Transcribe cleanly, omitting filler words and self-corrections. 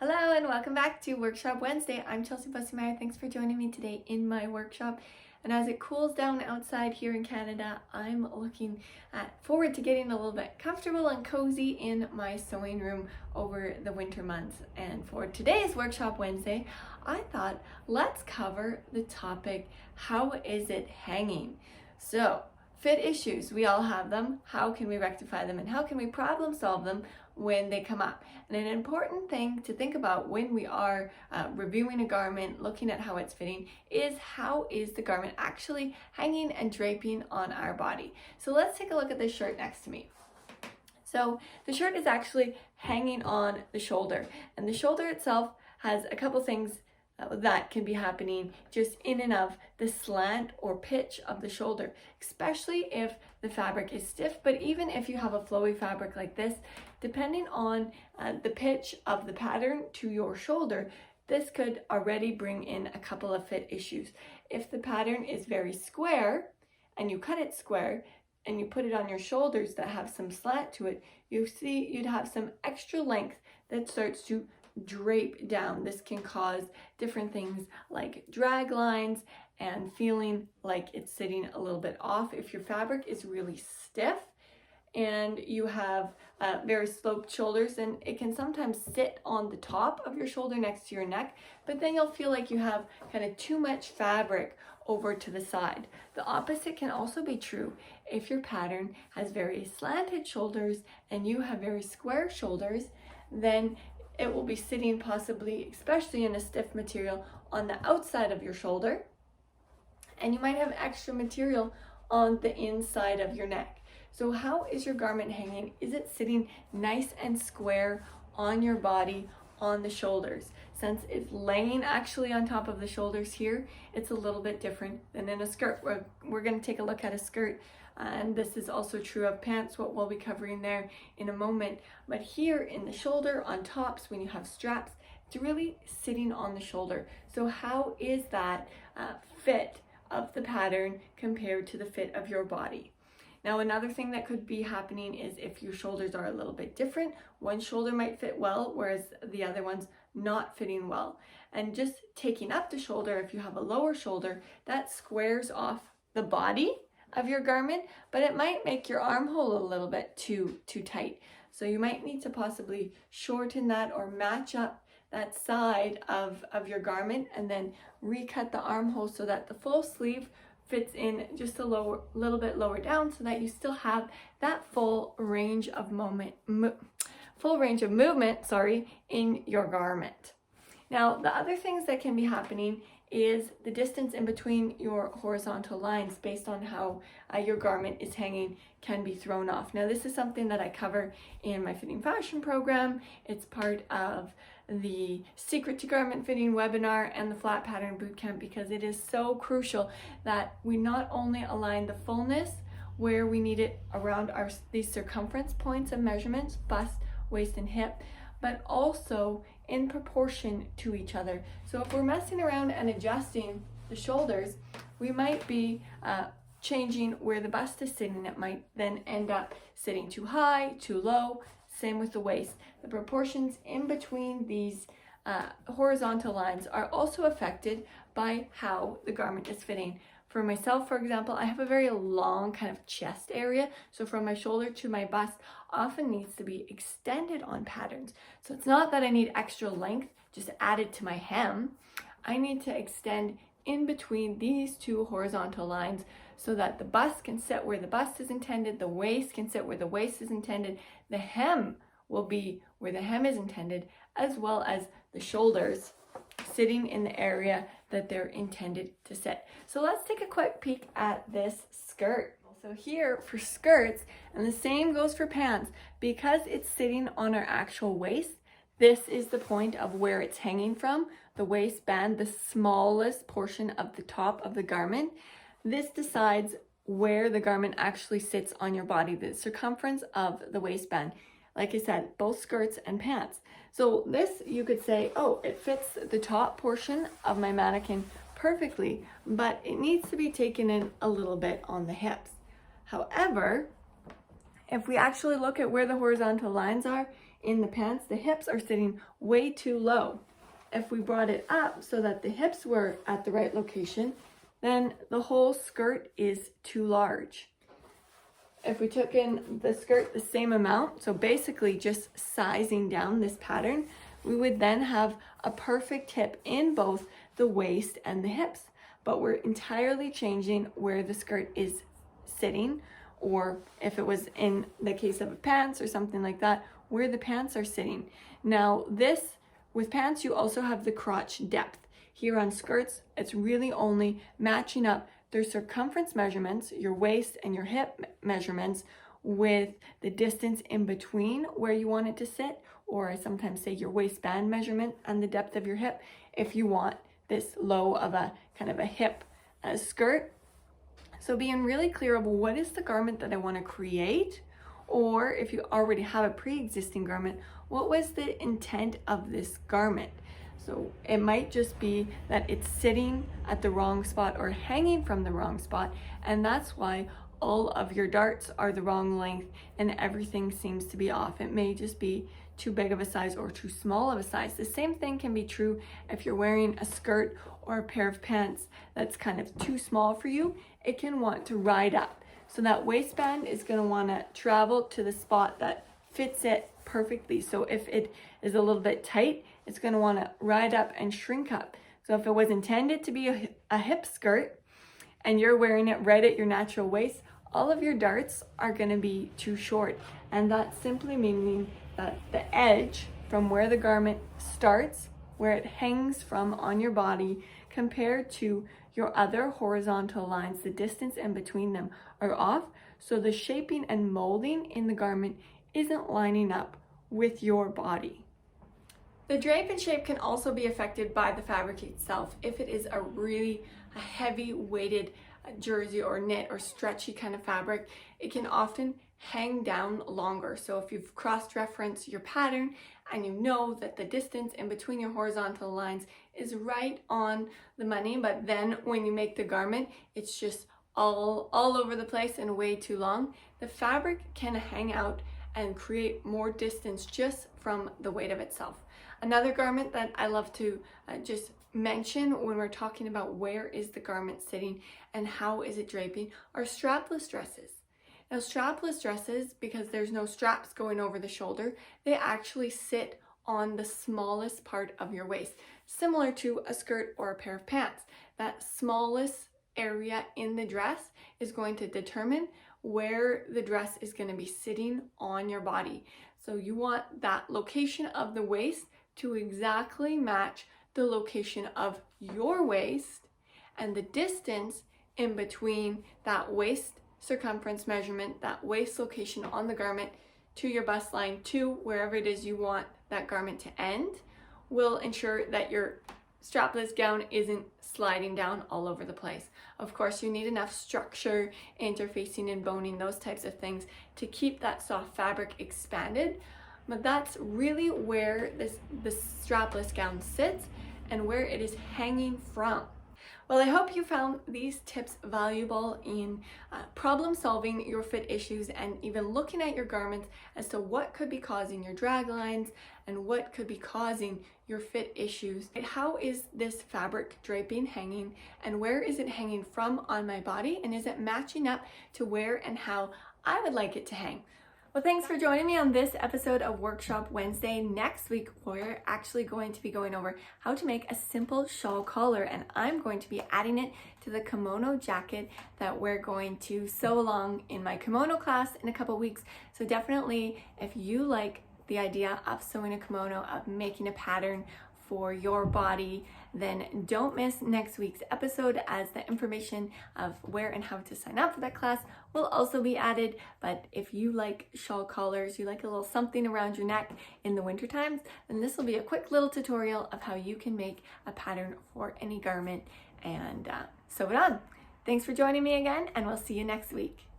Hello and welcome back to Workshop Wednesday. I'm Chelsea Bussemeyer. Thanks for joining me today in my workshop. And as it cools down outside here in Canada, I'm looking forward to getting a little bit comfortable and cozy in my sewing room over the winter months. And for today's Workshop Wednesday, I thought let's cover the topic, how is it hanging? So, fit issues, we all have them. How can we rectify them and how can we problem solve them when they come up? And an important thing to think about when we are reviewing a garment, looking at how it's fitting, is how is the garment actually hanging and draping on our body. So let's take a look at this shirt next to me. So the shirt is actually hanging on the shoulder, and the shoulder itself has a couple things that can be happening just in and of the slant or pitch of the shoulder, especially if the fabric is stiff. But even if you have a flowy fabric like this, depending on the pitch of the pattern to your shoulder, this could already bring in a couple of fit issues. If the pattern is very square and you cut it square and you put it on your shoulders that have some slant to it, you'd have some extra length that starts to drape down. This can cause different things like drag lines and feeling like it's sitting a little bit off. If your fabric is really stiff and you have very sloped shoulders, then it can sometimes sit on the top of your shoulder next to your neck, but then you'll feel like you have kind of too much fabric over to the side. The opposite can also be true. If your pattern has very slanted shoulders and you have very square shoulders, then it will be sitting possibly, especially in a stiff material, on the outside of your shoulder, and you might have extra material on the inside of your neck. So how is your garment hanging? Is it sitting nice and square on your body, on the shoulders? Since it's laying actually on top of the shoulders here, it's a little bit different than in a skirt. We're going to take a look at a skirt, and this is also true of pants, what we'll be covering there in a moment. But here in the shoulder, on tops, when you have straps, it's really sitting on the shoulder. So how is that fit of the pattern compared to the fit of your body? Now, another thing that could be happening is if your shoulders are a little bit different, one shoulder might fit well, whereas the other one's not fitting well. And just taking up the shoulder, if you have a lower shoulder, that squares off the body of your garment, but it might make your armhole a little bit too tight. So you might need to possibly shorten that or match up that side of your garment and then recut the armhole so that the full sleeve fits in just a little bit lower down, so that you still have that full range of movement in your garment. Now, the other things that can be happening is the distance in between your horizontal lines based on how your garment is hanging can be thrown off. Now, this is something that I cover in my fitting fashion program. It's part of the Secret to Garment Fitting webinar and the Flat Pattern Bootcamp, because it is so crucial that we not only align the fullness where we need it around these circumference points of measurements, bust, waist, and hip, but also in proportion to each other. So if we're messing around and adjusting the shoulders, we might be changing where the bust is sitting. It might then end up sitting too high, too low. Same with the waist. The proportions in between these horizontal lines are also affected by how the garment is fitting. For myself, for example, I have a very long kind of chest area, so from my shoulder to my bust often needs to be extended on patterns. So it's not that I need extra length just added to my hem. I need to extend in between these two horizontal lines so that the bust can sit where the bust is intended, the waist can sit where the waist is intended, the hem will be where the hem is intended, as well as the shoulders sitting in the area that they're intended to sit. So let's take a quick peek at this skirt. So here for skirts, and the same goes for pants, because it's sitting on our actual waist, this is the point of where it's hanging from, the waistband, the smallest portion of the top of the garment. This decides where the garment actually sits on your body, the circumference of the waistband. Like I said, both skirts and pants. So this, you could say, oh, it fits the top portion of my mannequin perfectly, but it needs to be taken in a little bit on the hips. However, if we actually look at where the horizontal lines are, in the pants, the hips are sitting way too low. If we brought it up so that the hips were at the right location, then the whole skirt is too large. If we took in the skirt the same amount, so basically just sizing down this pattern, we would then have a perfect hip in both the waist and the hips. But we're entirely changing where the skirt is sitting, or if it was in the case of pants or something like that, where the pants are sitting. Now this, with pants, you also have the crotch depth. Here on skirts, it's really only matching up their circumference measurements, your waist and your hip measurements, with the distance in between where you want it to sit, or I sometimes say your waistband measurement and the depth of your hip, if you want this low of a kind of a hip skirt. So being really clear of what is the garment that I want to create, or if you already have a pre-existing garment, what was the intent of this garment? So it might just be that it's sitting at the wrong spot or hanging from the wrong spot, and that's why all of your darts are the wrong length and everything seems to be off. It may just be too big of a size or too small of a size. The same thing can be true if you're wearing a skirt or a pair of pants that's kind of too small for you. It can want to ride up. So that waistband is going to want to travel to the spot that fits it perfectly. So if it is a little bit tight, it's going to want to ride up and shrink up. So if it was intended to be a hip skirt and you're wearing it right at your natural waist, all of your darts are going to be too short. And that's simply meaning that the edge from where the garment starts, where it hangs from on your body, compared to your other horizontal lines, the distance in between them are off. So the shaping and molding in the garment isn't lining up with your body. The drape and shape can also be affected by the fabric itself. If it is a really heavy weighted jersey or knit or stretchy kind of fabric, it can often hang down longer. So if you've cross-referenced your pattern and you know that the distance in between your horizontal lines is right on the money, but then when you make the garment, it's just all over the place and way too long, the fabric can hang out and create more distance just from the weight of itself. Another garment that I love to just mention when we're talking about where is the garment sitting and how is it draping are strapless dresses. Now strapless dresses, because there's no straps going over the shoulder, they actually sit on the smallest part of your waist, similar to a skirt or a pair of pants. That smallest area in the dress is going to determine where the dress is going to be sitting on your body. So you want that location of the waist to exactly match the location of your waist, and the distance in between that waist circumference measurement, that waist location on the garment, to your bust line, to wherever it is you want that garment to end, will ensure that your strapless gown isn't sliding down all over the place. Of course, you need enough structure, interfacing and boning, those types of things to keep that soft fabric expanded. But that's really where the strapless gown sits and where it is hanging from. Well, I hope you found these tips valuable in problem solving your fit issues and even looking at your garments as to what could be causing your drag lines and what could be causing your fit issues. How is this fabric draping, hanging, and where is it hanging from on my body, and is it matching up to where and how I would like it to hang? Well, thanks for joining me on this episode of Workshop Wednesday. Next week, we're actually going to be going over how to make a simple shawl collar, and I'm going to be adding it to the kimono jacket that we're going to sew along in my kimono class in a couple weeks. So definitely, if you like the idea of sewing a kimono, of making a pattern for your body, then don't miss next week's episode, as the information of where and how to sign up for that class will also be added. But if you like shawl collars, you like a little something around your neck in the winter times, then this will be a quick little tutorial of how you can make a pattern for any garment and sew it on. Thanks for joining me again, and we'll see you next week.